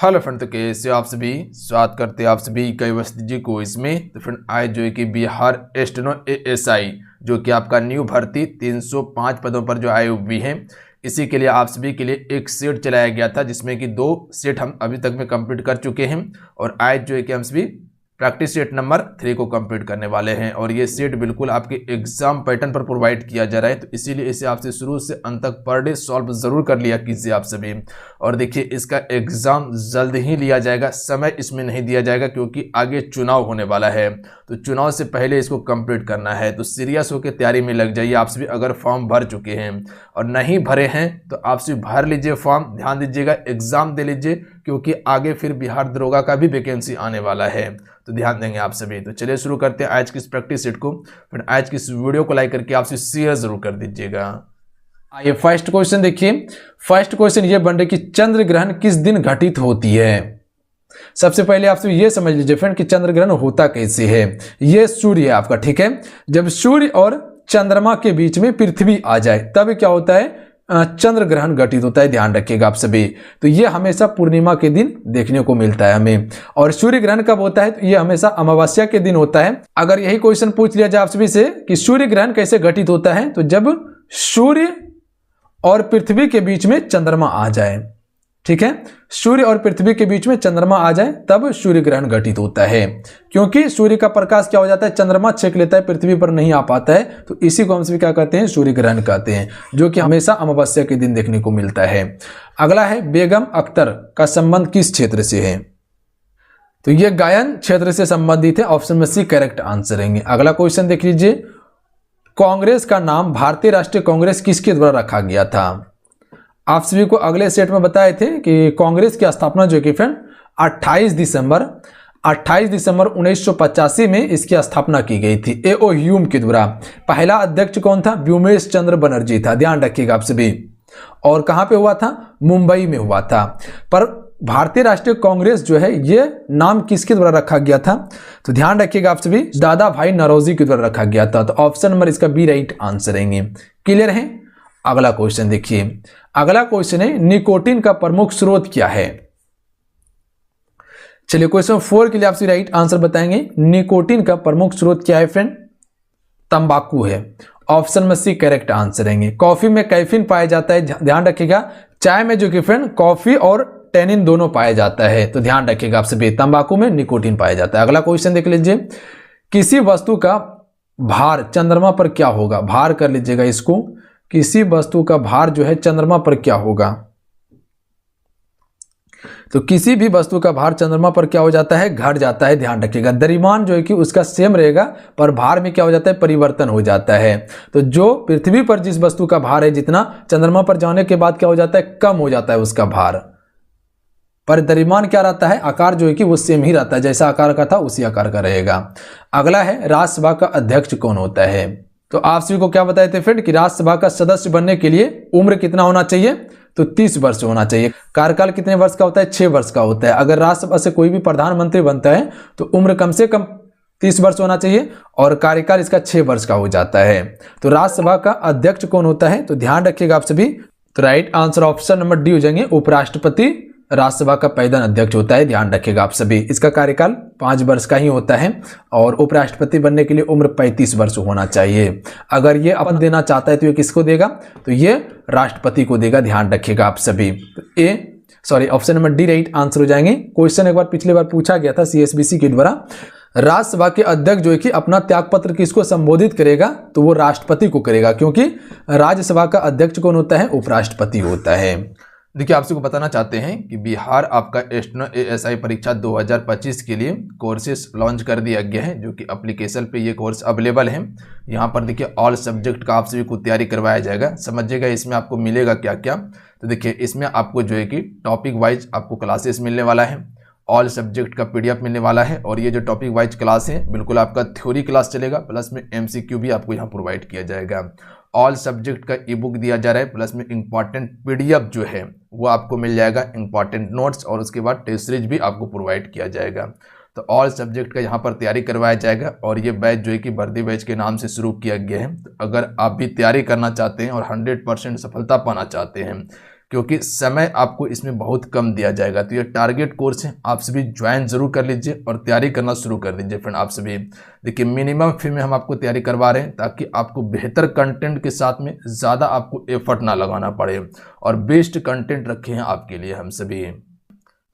Hello friend, तो कैसे आप सभी स्वागत करते हैं आप सभी कई वस्ती जी को इसमें। तो फ्रेंड आज जो है कि बिहार स्टेनो एएसआई जो कि आपका न्यू भर्ती 305 पदों पर जो आई हुई है, इसी के लिए आप सभी के लिए एक सेट चलाया गया था, जिसमें कि 2 सेट हम अभी तक में कंप्लीट कर चुके हैं और आज जो है कि हम सभी प्रैक्टिस सेट नंबर 3 को कंप्लीट करने वाले हैं। और ये सेट बिल्कुल आपके एग्जाम पैटर्न पर प्रोवाइड किया जा रहा है, तो इसीलिए इसे आपसे शुरू से अंत तक पर डे सॉल्व जरूर कर लिया कीजिए आप सभी। और देखिए इसका एग्जाम जल्द ही लिया जाएगा, समय इसमें नहीं दिया जाएगा क्योंकि आगे चुनाव होने वाला है, तो चुनाव से पहले इसको कंप्लीट करना है। तो सीरियस होकर तैयारी में लग जाइए आप सभी। अगर फॉर्म भर चुके हैं और नहीं भरे हैं तो आप सभी भर लीजिए फॉर्म, ध्यान दीजिएगा, एग्जाम दे लीजिए क्योंकि आगे फिर बिहार दरोगा का भी वैकेंसी आने वाला है, तो ध्यान देंगे आप सभी। तो चलिए शुरू करते हैं आज की इस प्रैक्टिस सेट को। फिर आज की इस वीडियो को लाइक करके आपसे शेयर जरूर कर दीजिएगा। आइए फर्स्ट क्वेश्चन देखिए। फर्स्ट क्वेश्चन ये बन रहा है कि चंद्र ग्रहण किस दिन घटित होती है। सबसे पहले आपसे ये समझ लीजिए फ्रेंड कि चंद्र ग्रहण होता कैसे है। ये सूर्य है आपका, ठीक है। जब सूर्य और चंद्रमा के बीच में पृथ्वी आ जाए तब क्या होता है, चंद्र ग्रहण घटित होता है, ध्यान रखिएगा आप सभी। तो ये हमेशा पूर्णिमा के दिन देखने को मिलता है हमें। और सूर्य ग्रहण कब होता है, तो ये हमेशा अमावस्या के दिन होता है। अगर यही क्वेश्चन पूछ लिया जाए आप सभी से कि सूर्य ग्रहण कैसे घटित होता है, तो जब सूर्य और पृथ्वी के बीच में चंद्रमा आ जाए, ठीक है, सूर्य और पृथ्वी के बीच में चंद्रमा आ जाए तब सूर्य ग्रहण घटित होता है। क्योंकि सूर्य का प्रकाश क्या हो जाता है, चंद्रमा छेक लेता है, पृथ्वी पर नहीं आ पाता है, तो इसी को हम सभी क्या कहते हैं, सूर्य ग्रहण कहते हैं, जो कि हमेशा अमावस्या के दिन देखने को मिलता है। अगला है बेगम अख्तर का संबंध किस क्षेत्र से है। तो यह गायन क्षेत्र से संबंधित है, ऑप्शन में सी करेक्ट आंसर रहेंगे। अगला क्वेश्चन देख लीजिए। कांग्रेस का नाम भारतीय राष्ट्रीय कांग्रेस किसके द्वारा रखा गया था। आप सभी को अगले सेट में बताए थे कि कांग्रेस की स्थापना जो कि फ्रेंड 28 दिसंबर 1985 में इसकी स्थापना की गई थी एओ ह्यूम के द्वारा। पहला अध्यक्ष कौन था, व्योमेश चंद्र बनर्जी था, ध्यान रखिएगा आप सभी। और कहां पे हुआ था, मुंबई में हुआ था। पर भारतीय राष्ट्रीय कांग्रेस जो है ये नाम किसके द्वारा रखा गया था, तो ध्यान रखिएगा आप सभी, दादा भाई नौरोजी के द्वारा रखा गया था। तो ऑप्शन नंबर इसका बी राइट आंसर रहेंगे। क्लियर है। अगला क्वेश्चन देखिए। अगला क्वेश्चन है निकोटीन का प्रमुख स्रोत क्या है। चलिए क्वेश्चन 4 के लिए आपसे राइट आंसर बताएंगे। निकोटीन का प्रमुख स्रोत क्या है फ्रेंड, तंबाकू है, ऑप्शन में सी करेक्ट आंसर रहेंगे। कॉफी में कैफीन पाया जाता है, ध्यान रखिएगा। चाय में जो कि फ्रेंड कॉफी और टेनिन दोनों पाया जाता है, तो ध्यान रखिएगा आप सभी, तंबाकू में निकोटीन पाया जाता है। अगला क्वेश्चन देख लीजिए। किसी वस्तु का भार चंद्रमा पर क्या होगा, भार कर लीजिएगा इसको। किसी वस्तु का भार जो है चंद्रमा पर क्या होगा, तो किसी भी वस्तु का भार चंद्रमा पर क्या हो जाता है, घट जाता है, ध्यान रखिएगा। द्रव्यमान जो है कि उसका सेम रहेगा पर भार में क्या हो जाता है, परिवर्तन हो जाता है। तो जो पृथ्वी पर जिस वस्तु का भार है जितना, चंद्रमा पर जाने के बाद क्या हो जाता है, कम हो जाता है उसका भार। पर द्रव्यमान क्या रहता है, आकार जो है कि वो सेम ही रहता है, जैसा आकार का था उसी आकार का रहेगा। अगला है राज्यसभा का अध्यक्ष कौन होता है। तो आप सभी को क्या बताए थे फ्रेंड कि राज्यसभा का सदस्य बनने के लिए उम्र कितना होना चाहिए, तो 30 वर्ष होना चाहिए। कार्यकाल कितने वर्ष का होता है, 6 वर्ष का होता है। अगर राज्यसभा से कोई भी प्रधानमंत्री बनता है तो उम्र कम से कम 30 वर्ष होना चाहिए और कार्यकाल इसका 6 वर्ष का हो जाता है। तो राज्यसभा का अध्यक्ष कौन होता है, तो ध्यान रखिएगा आप सभी। तो right answer option number D हो जाएंगे। उपराष्ट्रपति राज्यसभा का पैदल अध्यक्ष होता है, ध्यान रखिएगा आप सभी। इसका कार्यकाल 5 वर्ष का ही होता है और उपराष्ट्रपति बनने के लिए उम्र 35 वर्ष होना चाहिए। अगर ये अपन देना चाहता है तो ये किसको देगा, तो ये राष्ट्रपति को देगा, ध्यान रखिएगा आप सभी। तो option number D right answer हो जाएंगे। क्वेश्चन एक बार पिछले बार पूछा गया था सीएसबीसी के द्वारा, राज्यसभा के अध्यक्ष जो है कि अपना त्यागपत्र किसको संबोधित करेगा, तो वो राष्ट्रपति को करेगा, क्योंकि राज्यसभा का अध्यक्ष कौन होता है, उपराष्ट्रपति होता है। देखिए आपसे को बताना चाहते हैं कि बिहार आपका स्टेनो एएसआई परीक्षा 2025 के लिए कोर्सेस लॉन्च कर दिया गया है, जो कि एप्लीकेशन पे ये कोर्स अवेलेबल है। यहाँ पर देखिए ऑल सब्जेक्ट का आप सभी को तैयारी करवाया जाएगा। समझिएगा इसमें आपको मिलेगा क्या क्या। तो देखिए इसमें आपको जो है कि टॉपिक वाइज आपको क्लासेस मिलने वाला है, ऑल सब्जेक्ट का पीडीएफ मिलने वाला है, और ये जो टॉपिक वाइज क्लास है बिल्कुल आपका थ्योरी क्लास चलेगा, प्लस में एमसीक्यू भी आपको यहाँ प्रोवाइड किया जाएगा। ऑल सब्जेक्ट का ई बुक दिया जा रहा है, प्लस में इंपॉर्टेंट पीडीएफ जो है वो आपको मिल जाएगा, इंपॉर्टेंट नोट्स, और उसके बाद टेस्ट सीरीज भी आपको प्रोवाइड किया जाएगा। तो ऑल सब्जेक्ट का यहाँ पर तैयारी करवाया जाएगा। और ये बैच जो है कि वर्दी बैच के नाम से शुरू किया गया है। तो अगर आप भी तैयारी करना चाहते हैं और 100% सफलता पाना चाहते हैं, क्योंकि समय आपको इसमें बहुत कम दिया जाएगा। तो ये टारगेट कोर्स है, आप सभी ज्वाइन जरूर कर लीजिए और तैयारी करना शुरू कर दीजिए फ्रेंड। आप सभी देखिए मिनिमम फी में हम आपको तैयारी करवा रहे हैं ताकि आपको बेहतर कंटेंट के साथ में ज़्यादा आपको एफर्ट ना लगाना पड़े और बेस्ट कंटेंट रखे हैं आपके लिए हम सभी।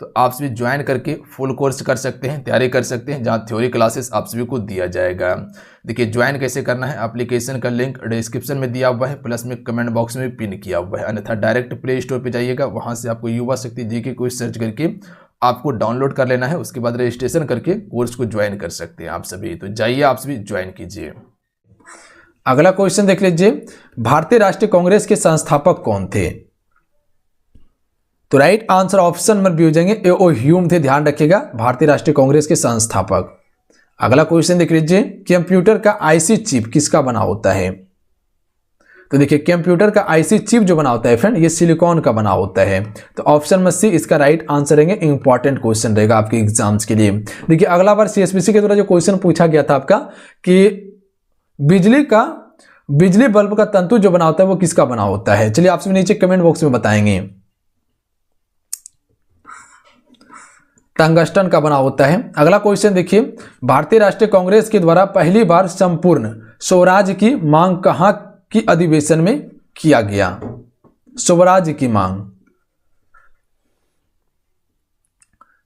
तो आप सभी ज्वाइन करके फुल कोर्स कर सकते हैं, तैयारी कर सकते हैं, जहां थ्योरी क्लासेस आप सभी को दिया जाएगा। देखिए ज्वाइन कैसे करना है, एप्लीकेशन का लिंक डिस्क्रिप्शन में दिया हुआ है, प्लस में कमेंट बॉक्स में पिन किया हुआ है, अन्यथा डायरेक्ट प्ले स्टोर पे जाइएगा, वहां से आपको युवा शक्ति जीके को सर्च करके आपको डाउनलोड कर लेना है। उसके बाद रजिस्ट्रेशन करके कोर्स को ज्वाइन कर सकते हैं आप सभी। तो जाइए आप सभी ज्वाइन कीजिए। अगला क्वेश्चन देख लीजिए, भारतीय राष्ट्रीय कांग्रेस के संस्थापक कौन थे? तो right answer option number B हो जाएंगे ए.ओ. ह्यूम थे। ध्यान रखिएगा, भारतीय राष्ट्रीय कांग्रेस के संस्थापक। अगला क्वेश्चन देख लीजिए, कंप्यूटर का आईसी चिप किसका बना होता है? तो देखिए कंप्यूटर का आईसी चिप जो बना होता है फ्रेंड, ये सिलिकॉन का बना होता है। तो ऑप्शन नंबर सी इसका राइट आंसर रहेंगे। इंपॉर्टेंट क्वेश्चन रहेगा आपके एग्जाम्स के लिए। देखिए अगला बार सीएसपीसी के द्वारा जो क्वेश्चन पूछा गया था आपका कि बिजली बल्ब का तंतु जो बना होता है वो किसका बना होता है? चलिए आप सभी नीचे कमेंट बॉक्स में बताएंगे। टंगस्टन का बना होता है। अगला क्वेश्चन देखिए, भारतीय राष्ट्रीय कांग्रेस के द्वारा पहली बार संपूर्ण स्वराज की मांग कहां की अधिवेशन में किया गया? स्वराज की मांग,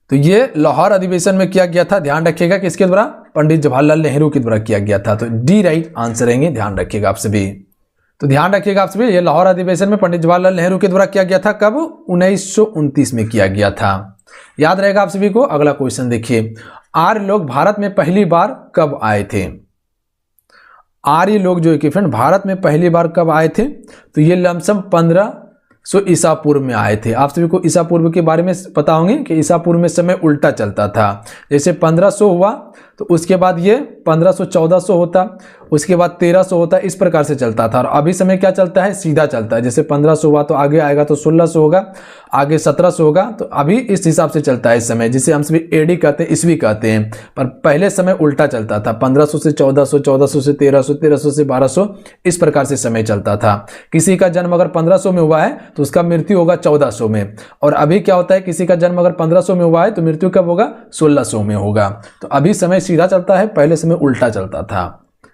तो ये लाहौर अधिवेशन में किया गया था। ध्यान रखिएगा कि इसके द्वारा पंडित जवाहरलाल नेहरू के द्वारा किया गया था। तो डी राइट आंसर रहेंगे। ध्यान रखिएगा आप सभी। तो ध्यान रखिएगा आप सभी, ये लाहौर अधिवेशन में पंडित जवाहरलाल नेहरू के द्वारा किया गया था। कब? 1929 में किया गया था। याद रहेगा आप सभी को। अगला क्वेश्चन देखिए, आर्य लोग भारत में पहली बार कब आए थे? आर्य लोग जो है कि फ्रेंड भारत में पहली बार कब आए थे? तो ये लमसम 1500 ईसा पूर्व में आए थे। आप सभी को ईसा पूर्व के बारे में पता होंगे कि ईसा पूर्व में समय उल्टा चलता था। जैसे 1500 हुआ तो उसके बाद ये 1500 1400 होता, उसके बाद 1300 होता, इस प्रकार से चलता था। और अभी समय क्या चलता है? सीधा चलता है। जैसे 1500 हुआ तो आगे आएगा तो 1600 होगा, आगे 1700 होगा। तो अभी इस हिसाब से चलता है इस समय, जिसे हम सभी एडी कहते हैं, ईस्वी कहते हैं। पर पहले समय उल्टा चलता था, 1500 से 1400, 1400 से 1300, 1300 से 1200, इस प्रकार से समय चलता था। किसी का जन्म अगर 1500 में हुआ है तो उसका मृत्यु होगा 1400 में। और अभी क्या होता है, किसी का जन्म अगर 1500 में हुआ है तो मृत्यु कब होगा? 1600 में होगा। तो अभी समय सीधा चलता है, पहले समय उल्टा चलता था।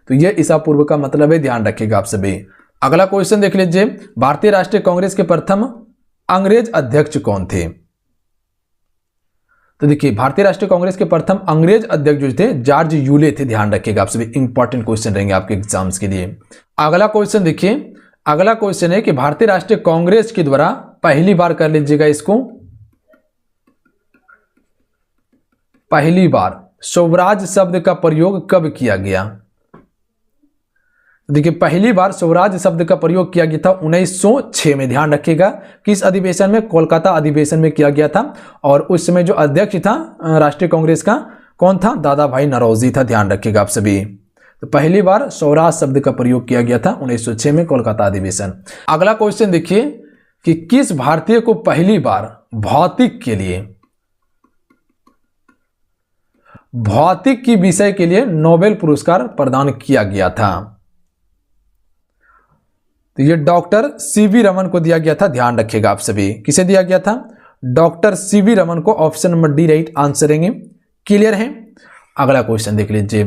तो ये ईसा पूर्व का मतलब है। ध्यान रखिएगा आप सभी। अगला क्वेश्चन देख लीजिए, भारतीय राष्ट्रीय कांग्रेस के प्रथम अंग्रेज अध्यक्ष कौन थे? तो देखिए भारतीय राष्ट्रीय कांग्रेस के प्रथम अंग्रेज अध्यक्ष जो थे जॉर्ज यूले थे। ध्यान रखिएगा आप सभी, इंपॉर्टेंट क्वेश्चन रहेंगे आपके एग्जाम्स के लिए। अगला क्वेश्चन देखिए, अगला क्वेश्चन है कि भारतीय राष्ट्रीय कांग्रेस के द्वारा पहली बार, कर लीजिएगा इसको, पहली बार स्वराज शब्द का प्रयोग कब किया गया? देखिए पहली बार स्वराज शब्द का प्रयोग किया गया था 1906 में। ध्यान रखिएगा किस अधिवेशन में? कोलकाता अधिवेशन में किया गया था। और उस समय जो अध्यक्ष था राष्ट्रीय कांग्रेस का, कौन था? दादा भाई नौरोजी था। ध्यान रखिएगा आप सभी। तो पहली बार स्वराज शब्द का प्रयोग किया गया था 1906 में, कोलकाता अधिवेशन। अगला क्वेश्चन देखिए कि किस भारतीय को पहली बार भौतिक की विषय के लिए नोबेल पुरस्कार प्रदान किया गया था? तो ये डॉक्टर सीवी रमन को दिया गया था। ध्यान रखिएगा आप सभी। किसे दिया गया था? डॉक्टर सीवी रमन को। Option number D right answer रहेंगे। क्लियर है? अगला क्वेश्चन देख लीजिए,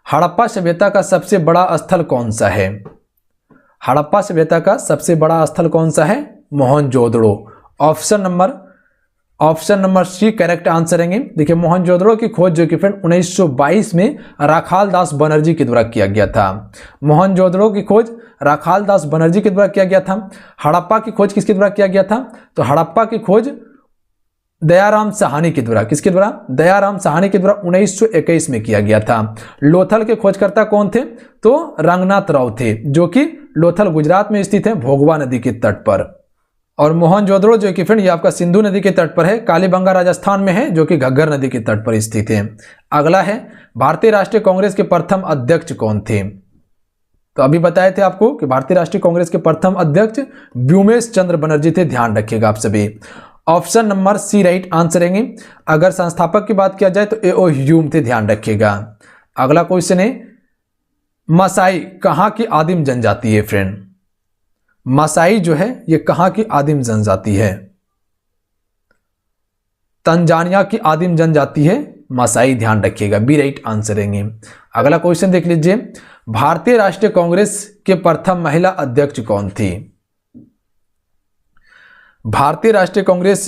हड़प्पा सभ्यता का सबसे बड़ा स्थल कौन सा है? हड़प्पा सभ्यता का सबसे बड़ा स्थल कौन सा है? Mohenjodaro. Option number C correct answer रहेंगे। देखिए मोहनजोदड़ो की खोज जो कि फ्रेंड 1922 में राखाल दास बनर्जी के द्वारा किया गया था। मोहनजोदड़ो की खोज राखाल दास बनर्जी के द्वारा किया गया था। हड़प्पा की खोज किसके द्वारा किया गया था? तो हड़प्पा की खोज दयाराम साहनी के द्वारा। किसके द्वारा? दयाराम साहनी के द्वारा 1921 में किया गया था। लोथल के खोजकर्ता कौन थे? तो रंगनाथ राव थे, जो कि लोथल गुजरात में स्थित है, भोगवा नदी के तट पर। और मोहनजोदड़ो जो कि फ्रेंड ये आपका सिंधु नदी के तट पर है, कालीबंगा राजस्थान में है, जो कि घग्गर नदी के तट पर स्थित है। अगला है, भारतीय राष्ट्रीय कांग्रेस के प्रथम अध्यक्ष कौन थे? तो अभी बताए थे आपको कि भारतीय राष्ट्रीय कांग्रेस के प्रथम अध्यक्ष व्योमेश चंद्र बनर्जी थे। ध्यान रखिएगा आप सभी। Option number C right answer रहेंगे। अगर संस्थापक की बात किया जाए तो ए.ओ. ह्यूम थे। ध्यान रखिएगा। अगला क्वेश्चन है, मसाई कहां की आदिम जनजाति है फ्रेंड? मासाई जो है ये कहाँ की आदिम जनजाति है? तंजानिया की आदिम जनजाति है मासाई, ध्यान रखिएगा, बी राइट आंसर रहेंगे। अगला क्वेश्चन देख लीजिए, भारतीय राष्ट्रीय कांग्रेस के प्रथम महिला अध्यक्ष कौन थी? भारतीय राष्ट्रीय कांग्रेस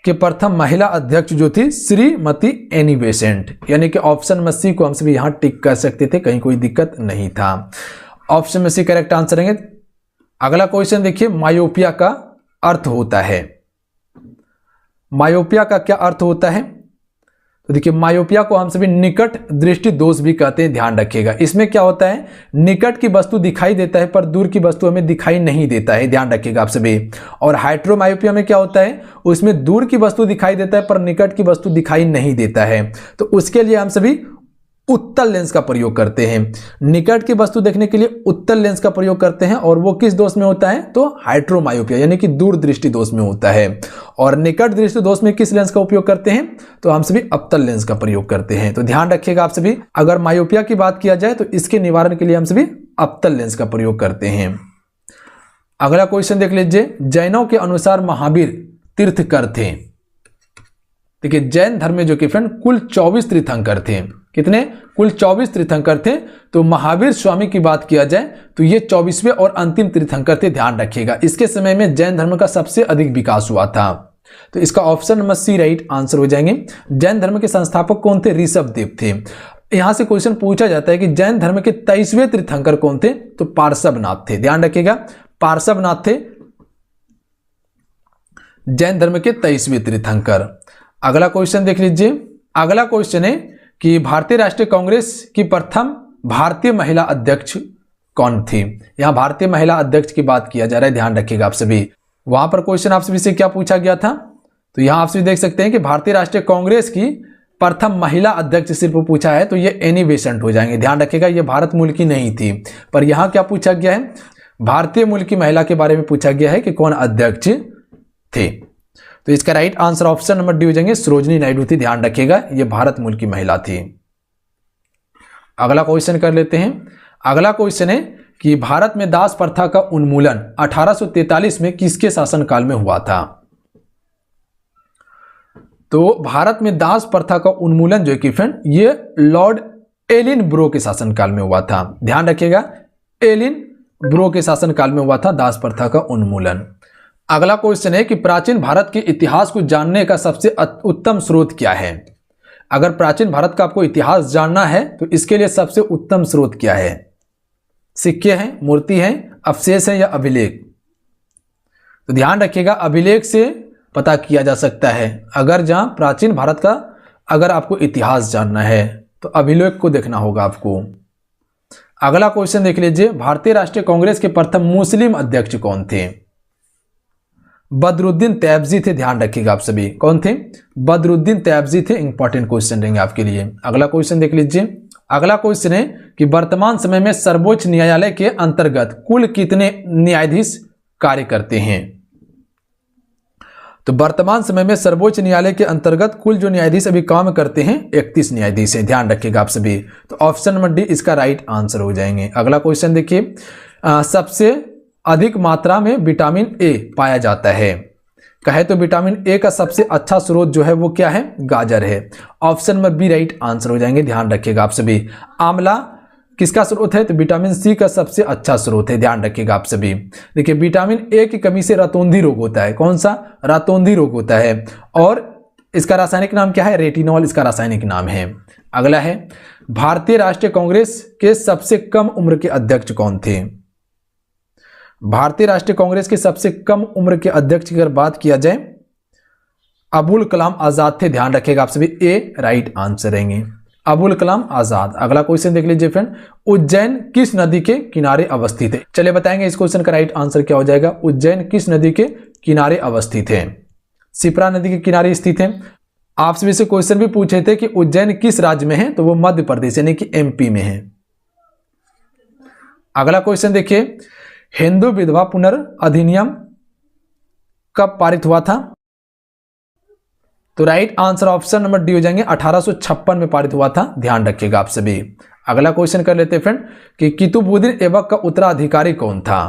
के प्रथम महिला अध्यक्ष जो थी श्रीमती एनी बेसेंट, यानी कि ऑप्शन में सी को हम सभी यहां टिक कर सकते थे, कहीं कोई दिक्कत नहीं था। ऑप्शन में सी करेक्ट आंसर रहेंगे। अगला क्वेश्चन देखिए, मायोपिया का अर्थ होता है, मायोपिया का क्या अर्थ होता है? तो देखिए मायोपिया को हम सभी निकट दृष्टि दोष भी कहते हैं, ध्यान रखिएगा। इसमें क्या होता है, निकट की वस्तु दिखाई देता है पर दूर की वस्तु हमें दिखाई नहीं देता है, ध्यान रखिएगा आप सभी। और हाइड्रोमायोपिया में क्या होता है, उसमें दूर की वस्तु दिखाई देता है पर निकट की वस्तु दिखाई नहीं देता है। तो उसके लिए हम सभी उत्तल लेंस का प्रयोग करते हैं, निकट की वस्तु देखने के लिए उत्तल लेंस का प्रयोग करते हैं। और वो किस दोष में होता है, तो हाइड्रोमायोपिया यानी कि दूर दृष्टि दोष में होता है। और निकट दृष्टि दोष में किस लेंस का उपयोग करते हैं, तो हम सभी अवतल लेंस का प्रयोग करते हैं। तो ध्यान रखिएगा आप सभी, अगर मायोपिया की बात किया जाए तो इसके निवारण के लिए हम सभी अवतल लेंस का प्रयोग करते हैं। अगला क्वेश्चन देख लीजिए, जैनों के अनुसार महावीर तीर्थकर थे। देखिए जैन धर्म में जो कि फ्रेंड कुल 24 तीर्थंकर थे, कितने, कुल 24 तीर्थंकर थे। तो महावीर स्वामी की बात किया जाए तो ये 24वें और अंतिम तीर्थंकर थे, ध्यान रखिएगा। इसके समय में जैन धर्म का सबसे अधिक विकास हुआ था। तो इसका option number C right answer हो जाएंगे। जैन धर्म के संस्थापक कौन थे, ऋषभ देव थे। यहां से क्वेश्चन पूछा जाता है कि जैन धर्म के 23वें तीर्थंकर कौन थे, तो पार्श्वनाथ थे, ध्यान रखिएगा, पार्श्वनाथ थे जैन धर्म के 23वें तीर्थंकर। अगला क्वेश्चन देख लीजिए, अगला क्वेश्चन है कि भारतीय राष्ट्रीय कांग्रेस की प्रथम भारतीय महिला अध्यक्ष कौन थी? यहां भारतीय महिला अध्यक्ष की बात किया जा रहा है, ध्यान रखिएगा आप सभी। वहां पर क्वेश्चन आप सभी से क्या पूछा गया था, तो यहां आप सभी देख सकते हैं कि भारतीय राष्ट्रीय कांग्रेस की प्रथम महिला अध्यक्ष सिर्फ पूछा है, तो ये एनी बेसेंट हो जाएंगे, ध्यान रखिएगा। ये भारत मूल की नहीं थी, पर यहां क्या पूछा गया है, भारतीय मूल की महिला के बारे में पूछा गया है कि कौन अध्यक्ष थे। तो इसका right answer option number D हो जाएंगे, सरोजिनी नायडू थी, ध्यान रखिएगा, यह भारत मूल की महिला थी। अगला क्वेश्चन कर लेते हैं। अगला क्वेश्चन है कि भारत में दास प्रथा का उन्मूलन 1843 में किसके शासनकाल में हुआ था? तो भारत में दास प्रथा का उन्मूलन जो कि फ्रेंड ये लॉर्ड एलिनब्रो के शासनकाल में हुआ था, ध्यान रखिएगा, एलिनब्रो के शासनकाल में हुआ था दास प्रथा का उन्मूलन। अगला क्वेश्चन है कि प्राचीन भारत के इतिहास को जानने का सबसे उत्तम स्रोत क्या है? अगर प्राचीन भारत का आपको इतिहास जानना है तो इसके लिए सबसे उत्तम स्रोत क्या है? सिक्के हैं, मूर्ति हैं, अवशेष हैं या अभिलेख? तो ध्यान रखिएगा, अभिलेख से पता किया जा सकता है। अगर जहां प्राचीन भारत का अगर आपको इतिहास जानना है तो अभिलेख को देखना होगा आपको। अगला क्वेश्चन देख लीजिए, भारतीय राष्ट्रीय कांग्रेस के प्रथम मुस्लिम अध्यक्ष कौन थे? बदरुद्दीन तैयबजी थे, ध्यान रखिएगा आप सभी। कौन थे? बदरुद्दीन तैयबजी थे। इंपॉर्टेंट क्वेश्चन रहेंगे आपके लिए। अगला क्वेश्चन देख लीजिए। अगला क्वेश्चन है कि वर्तमान समय में सर्वोच्च न्यायालय के अंतर्गत कुल कितने न्यायाधीश कार्य करते हैं? तो वर्तमान समय में सर्वोच्च न्यायालय के अंतर्गत कुल जो न्यायाधीश अभी काम करते हैं 31 न्यायाधीश हैं, ध्यान रखिएगा आप सभी। तो ऑप्शन नंबर डी इसका राइट आंसर हो जाएंगे। अगला क्वेश्चन देखिए, सबसे अधिक मात्रा में विटामिन ए पाया जाता है, कहे तो विटामिन ए का सबसे अच्छा स्रोत जो है वो क्या है? गाजर है। Option number B right answer हो जाएंगे, ध्यान रखिएगा आप सभी। आंवला किसका स्रोत है? तो विटामिन सी का सबसे अच्छा स्रोत है, ध्यान रखिएगा आप सभी। देखिए विटामिन ए की कमी से रतौंधी रोग होता है। कौन सा? रतौंधी रोग होता है। और इसका रासायनिक नाम क्या है? रेटिनॉल इसका रासायनिक नाम है। अगला है, भारतीय राष्ट्रीय कांग्रेस के सबसे कम उम्र के अध्यक्ष कौन थे? भारतीय राष्ट्रीय कांग्रेस के सबसे कम उम्र के अध्यक्ष की अगर बात किया जाए अबुल कलाम आजाद थे, ध्यान रखिएगा आप सभी। ए राइट आंसर रहेंगे, अबुल कलाम आजाद। अगला क्वेश्चन देख लीजिए फ्रेंड, उज्जैन किस नदी के किनारे अवस्थित है? चलिए बताएंगे इस क्वेश्चन का राइट आंसर क्या हो जाएगा। उज्जैन किस नदी के किनारे अवस्थित है? शिप्रा नदी के किनारे स्थित है। आप सभी से क्वेश्चन भी पूछे थे कि उज्जैन किस राज्य में है, तो वो मध्य प्रदेश यानी कि एमपी में है। अगला क्वेश्चन देखिए, हिंदू विधवा पुनर्अधिनियम कब पारित हुआ था? तो right answer option number D हो जाएंगे, 1856 में पारित हुआ था, ध्यान रखिएगा आप सभी। अगला क्वेश्चन कर लेते हैं फ्रेंड कि कुतुबुद्दीन ऐबक का उत्तराधिकारी कौन था?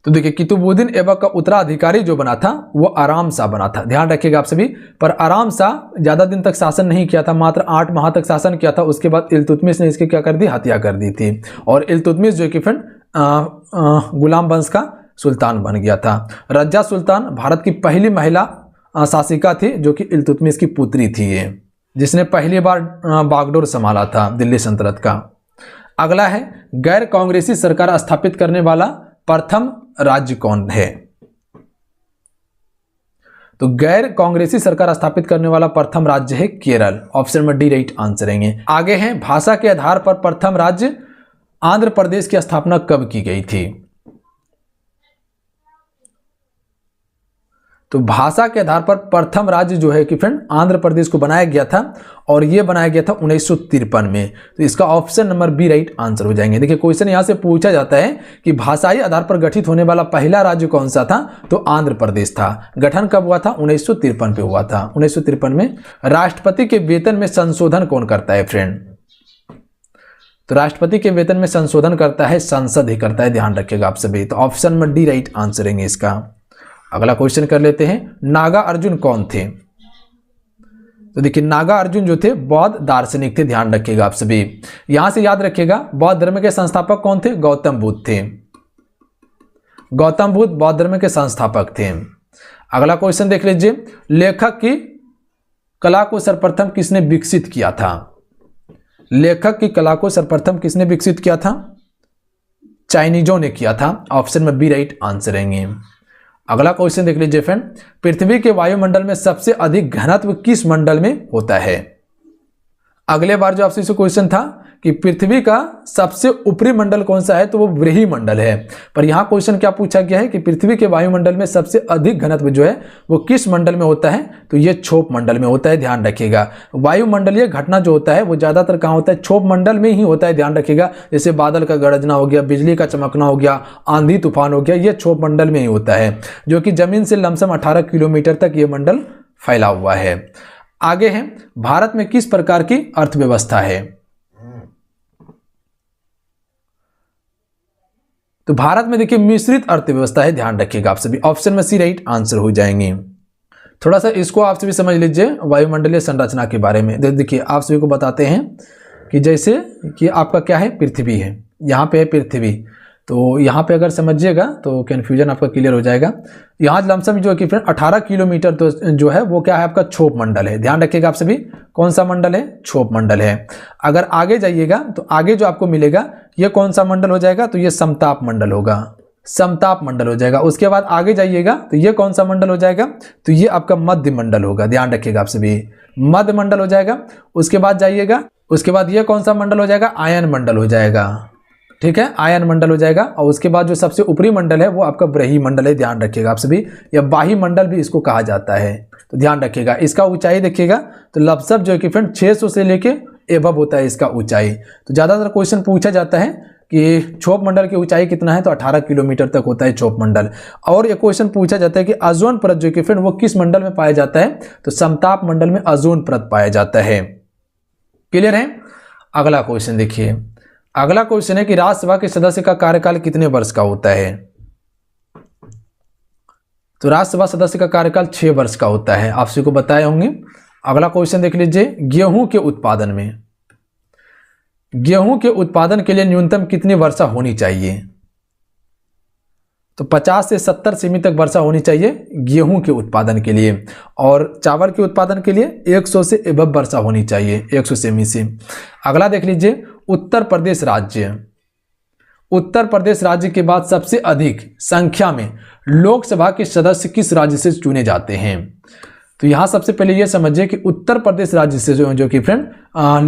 तो देखिए कुतुबुद्दीन ऐबक का उत्तराधिकारी जो बना था वो आराम शाह बना था, ध्यान रखिएगा आप सभी। पर आराम शाह ज्यादा दिन तक शासन नहीं किया था, मात्र 8 माह तक शासन किया था। उसके बाद इल्तुतमिश ने इसके क्या कर दी, हत्या कर दी थी। और इल्तुतमिश जो कि फ्रेंड गुलाम वंश का सुल्तान बन गया था। रज्जा सुल्तान भारत की पहली महिला शासिका थी जो कि इल्तुतमिश की पुत्री थी, ये जिसने पहली बार बागडोर संभाला था दिल्ली सल्तनत का। अगला है गैर कांग्रेसी सरकार स्थापित करने वाला प्रथम राज्य कौन है। तो गैर कांग्रेसी सरकार स्थापित करने वाला प्रथम राज्य है केरल, ऑप्शन में डी राइट आंसर है। आगे है भाषा के आधार पर प्रथम राज्य आंध्र प्रदेश की स्थापना कब की गई थी। तो भाषा के आधार पर प्रथम राज्य जो है कि फ्रेंड आंध्र प्रदेश को बनाया गया था, और यह बनाया गया था 1953 में। तो इसका option number B right answer हो जाएंगे। देखिए क्वेश्चन यहां से पूछा जाता है कि भाषाई आधार पर गठित होने वाला पहला राज्य कौन सा था, तो आंध्र प्रदेश था। गठन कब हुआ था, 1953 पे हुआ था। 1953 में। राष्ट्रपति के वेतन में संशोधन कौन करता है फ्रेंड। तो राष्ट्रपति के वेतन में संशोधन करता है संसद ही करता है, ध्यान रखिएगा आप सभी। तो ऑप्शन में डी राइट आंसर है इसका। अगला क्वेश्चन कर लेते हैं, नागा अर्जुन कौन थे। तो देखिए नागा अर्जुन जो थे बौद्ध दार्शनिक थे, ध्यान रखिएगा आप सभी। यहां से याद रखिएगा बौद्ध धर्म के संस्थापक कौन थे, गौतम बुद्ध थे। गौतम बुद्ध बौद्ध धर्म के संस्थापक थे। अगला क्वेश्चन देख लीजिए, लेखक की कला को सर्वप्रथम किसने विकसित किया था। लेखक की कला को सर्वप्रथम किसने विकसित किया था, चाइनीजों ने किया था। ऑप्शन में बी राइट आंसर रहेंगे। अगला क्वेश्चन देख लीजिए फ्रेंड, पृथ्वी के वायुमंडल में सबसे अधिक घनत्व किस मंडल में होता है। अगले बार जो आपसे क्वेश्चन था कि पृथ्वी का सबसे ऊपरी मंडल कौन सा है, तो वो ब्रह्मी मंडल है। पर यहां क्वेश्चन क्या पूछा गया है कि पृथ्वी के वायुमंडल में सबसे अधिक घनत्व जो है वो किस मंडल में होता है, तो ये क्षोभ मंडल में होता है, ध्यान रखिएगा। वायुमंडलीय घटना जो होता है वो ज्यादातर कहां होता है, क्षोभ मंडल में ही होता है, ध्यान रखिएगा। जैसे बादल का गरजना हो गया, बिजली का चमकना हो गया, आंधी तूफान हो गया, ये क्षोभ मंडल में ही होता है, जो कि जमीन से लमसम 18 किलोमीटर तक ये मंडल फैला हुआ है। आगे है, भारत में किस प्रकार की अर्थव्यवस्था है। तो भारत में देखिए मिश्रित अर्थव्यवस्था है, ध्यान रखिएगा आप सभी। ऑप्शन में सी राइट आंसर हो जाएंगे। थोड़ा सा इसको आप सभी समझ लीजिए वायुमंडलीय संरचना के बारे में। देखिए आप सभी को बताते हैं कि जैसे कि आपका क्या है, पृथ्वी है, यहाँ पे है पृथ्वी। तो यहाँ पे अगर समझिएगा तो कन्फ्यूजन आपका क्लियर हो जाएगा। यहाँ लमसम जो है कि फ्रेंड 18 किलोमीटर तो जो है वो क्या है, आपका क्षोभ मंडल है, ध्यान रखिएगा आप सभी। कौन सा मंडल है, क्षोभ मंडल है। अगर आगे जाइएगा तो आगे जो आपको मिलेगा ये कौन सा मंडल हो जाएगा, तो ये समताप मंडल होगा, समताप मंडल हो जाएगा। उसके बाद आगे जाइएगा तो ये कौन सा मंडल हो जाएगा, तो ये आपका मध्य मंडल होगा, ध्यान रखिएगा आप सभी, मध्य मंडल हो जाएगा। उसके बाद जाइएगा, उसके बाद ये कौन सा मंडल हो जाएगा, आयन मंडल हो जाएगा, ठीक है, आयन मंडल हो जाएगा। और उसके बाद जो सबसे ऊपरी मंडल है वो आपका ब्रह्मी मंडल है, ध्यान रखिएगा आप सभी, या बाही मंडल भी इसको कहा जाता है। तो ध्यान रखिएगा। इसका ऊंचाई देखिएगा तो लमसम जो है कि फ्रेंड 600 से लेके एबव होता है इसका ऊंचाई। तो ज्यादातर क्वेश्चन पूछा जाता है कि क्षोभ मंडल की ऊंचाई कितना है, तो 18 किलोमीटर तक होता है क्षोभ मंडल। और एक क्वेश्चन पूछा जाता है कि ओजोन परत जो कि फ्रेंड वो किस मंडल में पाया जाता है, तो समताप मंडल में ओजोन परत पाया जाता है। क्लियर है। अगला क्वेश्चन देखिए, अगला क्वेश्चन है कि राज्यसभा के सदस्य का कार्यकाल कितने वर्ष का होता है। तो राज्यसभा सदस्य का कार्यकाल 6 वर्ष का होता है, आप सभी को बताए होंगे। अगला क्वेश्चन देख लीजिए, गेहूं के उत्पादन में, गेहूं के उत्पादन के लिए न्यूनतम कितनी वर्षा होनी चाहिए, तो 50 से 70 सेमी तक वर्षा होनी चाहिए गेहूं के उत्पादन के लिए। और चावल के उत्पादन के लिए 100 से एबव वर्षा होनी चाहिए, 100 सेमी से। अगला देख लीजिए, उत्तर प्रदेश राज्य, उत्तर प्रदेश राज्य के बाद सबसे अधिक संख्या में लोकसभा के सदस्य किस राज्य से चुने जाते हैं। तो यहां सबसे पहले यह समझिए कि उत्तर प्रदेश राज्य से जो कि फ्रेंड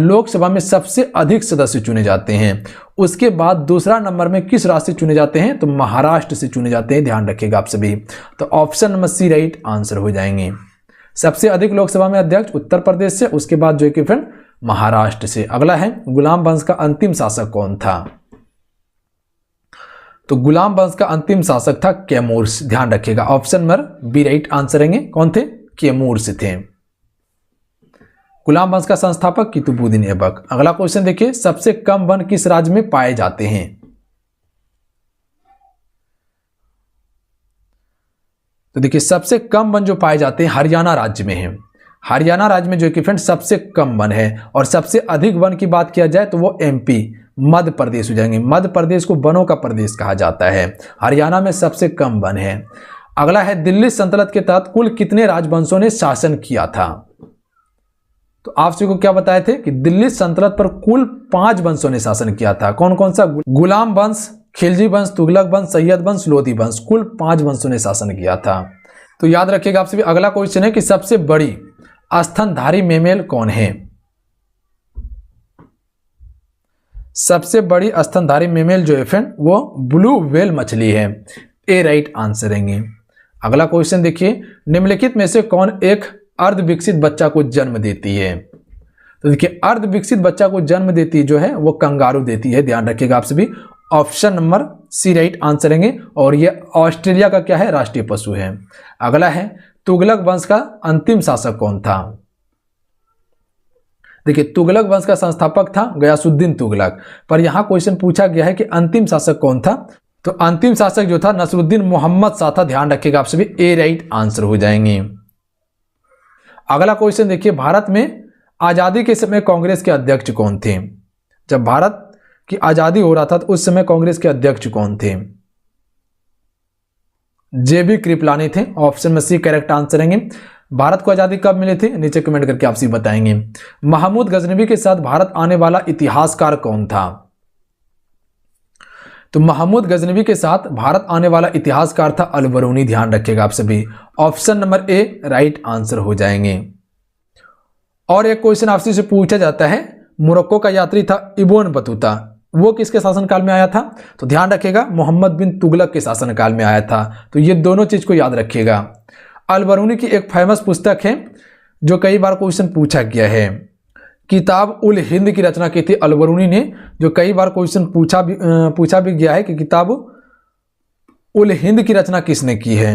लोकसभा में सबसे अधिक सदस्य चुने जाते हैं। उसके बाद दूसरा नंबर में किस राज्य से चुने जाते हैं, तो महाराष्ट्र से चुने जाते हैं, ध्यान रखिएगा आप सभी। तो option number C right answer हो जाएंगे। सबसे अधिक लोकसभा में अध्यक्ष उत्तर प्रदेश से, उसके बाद जो कि फ्रेंड महाराष्ट्र से। अगला है, गुलाम वंश का अंतिम शासक कौन था। तो गुलाम वंश का अंतिम शासक था कैमूर्स, ध्यान रखिएगा। Option number B right answer रहेंगे। कौन थे, कैमूर्स थे। गुलाम वंश का संस्थापक कुतुबुद्दीन ऐबक। अगला क्वेश्चन देखिए, सबसे कम वन किस राज्य में पाए जाते हैं। तो देखिए सबसे कम वन जो पाए जाते हैं हरियाणा राज्य में है। हरियाणा राज्य में जो कि फ्रेंड सबसे कम वन है। और सबसे अधिक वन की बात किया जाए तो वो एमपी मध्य प्रदेश हो जाएंगे। मध्य प्रदेश को वनों का प्रदेश कहा जाता है। हरियाणा में सबसे कम वन है। अगला है दिल्ली सल्तनत के तहत कुल कितने राजवंशों ने शासन किया था। तो आप सभी को क्या बताए थे कि दिल्ली सल्तनत पर कुल 5 वंशों ने शासन किया था। कौन कौन सा? गुलाम वंश, खिलजी वंश, तुगलक वंश, सैयद वंश, लोधी वंश। कुल 5 वंशों ने शासन किया था। तो याद रखिएगा आपसे भी अगला क्वेश्चन है कि सबसे बड़ी स्तनधारी मेमल कौन है। सबसे बड़ी स्तनधारी मेमल जो है फ्रेंड वो ब्लू व्हेल मछली है। ए राइट आंसर रहेंगे। अगला क्वेश्चन देखिए, निम्नलिखित में से कौन एक अर्ध विकसित बच्चा को जन्म देती है। तो देखिए अर्ध विकसित बच्चा को जन्म देती जो है वो कंगारू देती है। ध्यान रखिएगा आप सभी। Option number C right answer रहेंगे। और ये ऑस्ट्रेलिया का क्या है? राष्ट्रीय पशु है। अगला है तुगलक वंश का अंतिम शासक कौन था। देखिए तुगलक वंश का संस्थापक था गयासुद्दीन तुगलक। पर यहां क्वेश्चन पूछा गया है कि अंतिम शासक कौन था। तो अंतिम शासक जो था नसरुद्दीन मोहम्मद शाह था। ध्यान रखिएगा आप सभी। ए राइट आंसर हो जाएंगे। अगला क्वेश्चन देखिए, भारत में आजादी के समय कांग्रेस के अध्यक्ष कौन थे। जब भारत की आजादी हो रहा था तो उस समय कांग्रेस के अध्यक्ष कौन थे। जेबी कृपलानी थे। ऑप्शन में सी करेक्ट आंसर रहेंगे। भारत को आजादी कब मिले थे? नीचे कमेंट करके आप सी बताएंगे। महमूद गजनवी के साथ भारत आने वाला इतिहासकार कौन था। तो महमूद गजनवी के साथ भारत आने वाला इतिहासकार था अल-बरूनी। ध्यान रखिएगा आप सभी। Option number A right answer हो जाएंगे। और एक क्वेश्चन आपसे से पूछा जाता है, मोरक्को का यात्री था इब्न बतूता, वो किसके शासनकाल में आया था। तो ध्यान रखिएगा मोहम्मद बिन तुगलक के शासनकाल में आया था। तो ये दोनों चीज को याद रखिएगा। अल-बरूनी की एक फेमस पुस्तक है जो कई बार क्वेश्चन पूछा गया है। किताब उल हिंद की रचना की थी अल-बरूनी ने, जो कई बार क्वेश्चन पूछा भी गया है कि किताब उल हिंद की रचना किसने की है।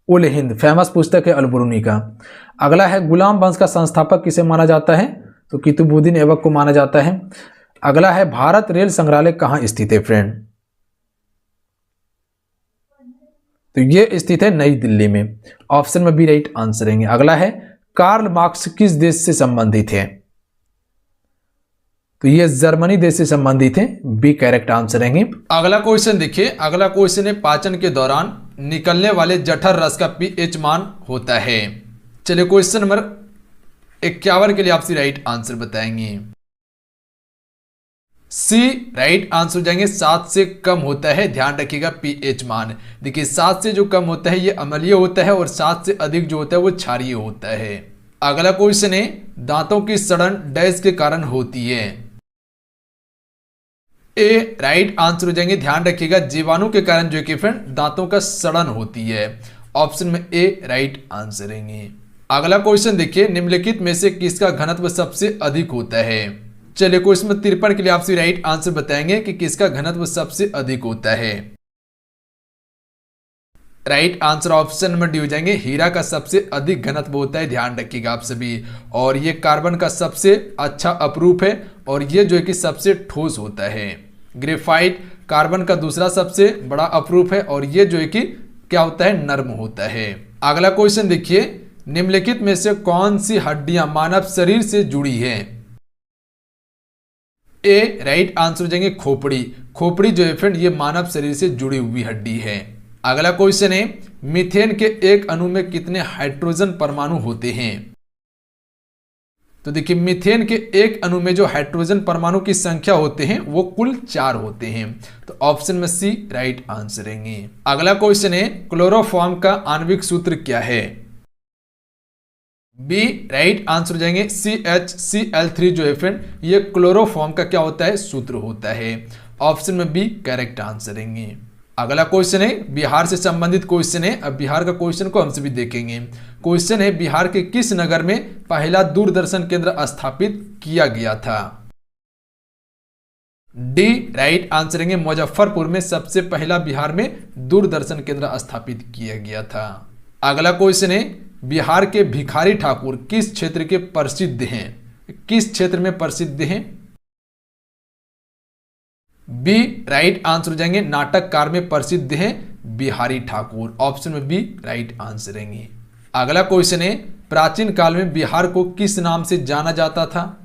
उल हिंद फेमस पुस्तक है अल-बरूनी का। अगला है गुलाम वंश का संस्थापक किसे माना जाता है। तो कुतुबुद्दीन ऐबक को माना जाता है। अगला है भारत रेल संग्रहालय कहां स्थित है फ्रेंड। तो ये स्थित है नई दिल्ली में। ऑप्शन में बी राइट आंसर रहेंगे। अगला है कार्ल मार्क्स किस देश से संबंधित है। तो ये जर्मनी देश से संबंधित है। बी करेक्ट आंसर रहेंगे। अगला क्वेश्चन देखिए। अगला क्वेश्चन है पाचन के दौरान निकलने वाले जठर रस का पीएच मान होता है। चलिए क्वेश्चन नंबर 51 के लिए आप सी राइट आंसर बताएंगे। सी राइट आंसर हो जाएंगे। 7 से कम होता है। ध्यान रखिएगा पीएच मान। देखिए 7 से जो कम होता है ये अम्लीय होता है और 7 से अधिक जो होता है वो क्षारीय होता है। अगला क्वेश्चन है दांतों की सड़न डैश के कारण होती है। ए राइट आंसर हो जाएंगे। ध्यान रखिएगा जीवाणु के कारण जो कि फ्रेंड दांतों का सड़न होती है। ऑप्शन में ए राइट आंसर रहेंगे। अगला क्वेश्चन देखिए, निम्नलिखित में से किसका घनत्व सबसे अधिक होता है। चलिए क्वेश्चन नंबर 53 के लिए आपसे राइट आंसर बताएंगे कि किसका घनत्व सबसे अधिक होता है। Right answer option number D हो जाएंगे। हीरा का सबसे अधिक घनत्व होता है। ध्यान रखिएगा आप सभी। और ये कार्बन का सबसे अच्छा अपरूप है और ये जो है कि सबसे ठोस होता है। ग्रेफाइट कार्बन का दूसरा सबसे बड़ा अपरूप है और ये जो है कि क्या होता है नर्म होता है। अगला क्वेश्चन देखिए, निम्नलिखित में से कौन सी हड्डियां मानव शरीर से जुड़ी है। ए राइट आंसर हो जाएंगे खोपड़ी। खोपड़ी जो है फ्रेंड ये मानव शरीर से जुड़ी हुई हड्डी है। अगला क्वेश्चन है मीथेन के एक अणु में कितने हाइड्रोजन परमाणु होते हैं। तो देखिए मीथेन के एक अणु में जो हाइड्रोजन परमाणु की संख्या होते हैं वो कुल 4 होते हैं। तो ऑप्शन में सी राइट आंसर रहेंगे। अगला क्वेश्चन है क्लोरोफॉर्म का आणविक सूत्र क्या है। बी राइट आंसर हो जाएंगे। CHCl3 जो है फ्रेंड ये क्लोरोफॉर्म का क्या होता है सूत्र होता है। ऑप्शन में बी करेक्ट आंसर रहेंगे। अगला क्वेश्चन है बिहार से संबंधित क्वेश्चन है। अब बिहार का क्वेश्चन को हमसे भी देखेंगे। क्वेश्चन है बिहार के किस नगर में पहला दूरदर्शन केंद्र स्थापित किया गया था। डी राइट आंसर रहेंगे। मुजफ्फरपुर में सबसे पहला बिहार में दूरदर्शन केंद्र स्थापित किया गया था। अगला क्वेश्चन है बिहार के भिखारी ठाकुर किस क्षेत्र के प्रसिद्ध हैं। किस क्षेत्र में प्रसिद्ध हैं। बी राइट आंसर हो जाएंगे नाटककार में प्रसिद्ध हैं। बिहारी ठाकुर, ऑप्शन में बी राइट आंसर रहेंगे। अगला क्वेश्चन है, प्राचीन काल में बिहार को किस नाम से जाना जाता था?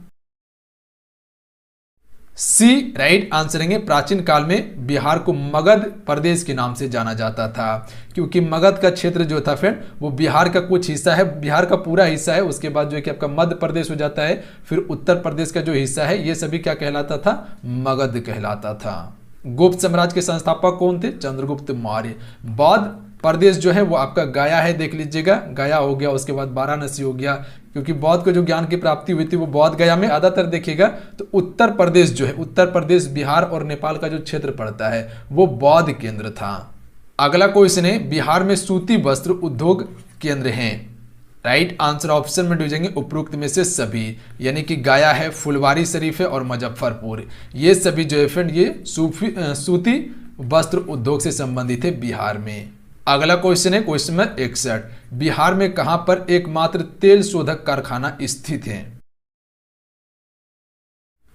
सी राइट आंसर रहेंगे। प्राचीन काल में बिहार को मगध प्रदेश के नाम से जाना जाता था, क्योंकि मगध का क्षेत्र जो था फ्रेंड वो बिहार का कुछ हिस्सा है, बिहार का पूरा हिस्सा है। उसके बाद जो है कि आपका मध्य प्रदेश हो जाता है, फिर उत्तर प्रदेश का जो हिस्सा है ये सभी क्या कहलाता था? मगध कहलाता था। गुप्त साम्राज्य के संस्थापक कौन थे? चंद्रगुप्त मौर्य। बौद्ध प्रदेश जो है वो आपका गया है, देख लीजिएगा, गया हो गया, उसके बाद वाराणसी हो गया, क्योंकि बौद्ध को जो ज्ञान की प्राप्ति हुई थी वो बौद्ध गया में। ज्यादातर देखिएगा तो उत्तर प्रदेश जो है, उत्तर प्रदेश, बिहार और नेपाल का जो क्षेत्र पड़ता है वो बौद्ध केंद्र था। अगला क्वेश्चन है, बिहार में सूती वस्त्र उद्योग केंद्र हैं। राइट आंसर ऑप्शन में जाएंगे उपरोक्त में से सभी, यानी कि गया है, फुलवारी शरीफ है और मुजफ्फरपुर, ये सभी जो है फ्रेंड ये सूती वस्त्र उद्योग से संबंधित है बिहार में। अगला क्वेश्चन है क्वेश्चन नंबर 61, बिहार में कहां पर एकमात्र तेल शोधक कारखाना स्थित है?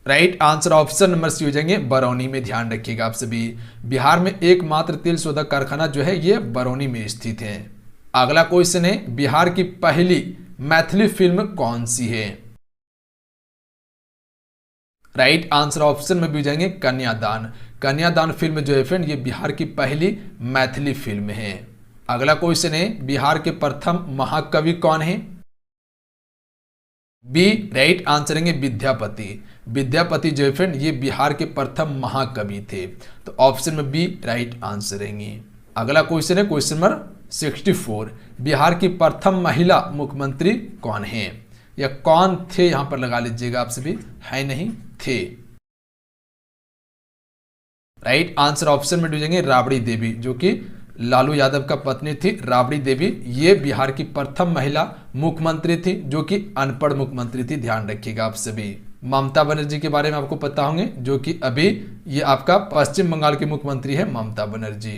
Right answer option number C हो जाएंगे बरौनी में। ध्यान रखिएगा आप सभी, बिहार में एकमात्र तेल शोधक कारखाना जो है ये बरौनी में स्थित है। अगला क्वेश्चन है, बिहार की पहली मैथिली फिल्म कौन सी है? राइट आंसर ऑप्शन में भी जाएंगे कन्यादान। कन्यादान फिल्म जो है फ्रेंड ये बिहार की पहली मैथिली फिल्म है। अगला क्वेश्चन है, बिहार के प्रथम महाकवि कौन है? बी राइट आंसर है विद्यापति। विद्यापति जो है फ्रेंड ये बिहार के प्रथम महाकवि थे, तो ऑप्शन में बी राइट आंसर रहेंगे। अगला क्वेश्चन है क्वेश्चन नंबर 64, बिहार की प्रथम महिला मुख्यमंत्री कौन है? या कौन थे, यहां पर लगा लीजिएगा आप सभी, है नहीं, थे। राइट आंसर ऑप्शन में जाएंगे राबड़ी देवी, जो कि लालू यादव का पत्नी थी। राबड़ी देवी ये बिहार की प्रथम महिला मुख्यमंत्री थी, जो कि अनपढ़ मुख्यमंत्री थी, ध्यान रखिएगा आप सभी। ममता बनर्जी के बारे में आपको पता होंगे, जो कि अभी ये आपका पश्चिम बंगाल की मुख्यमंत्री है ममता बनर्जी।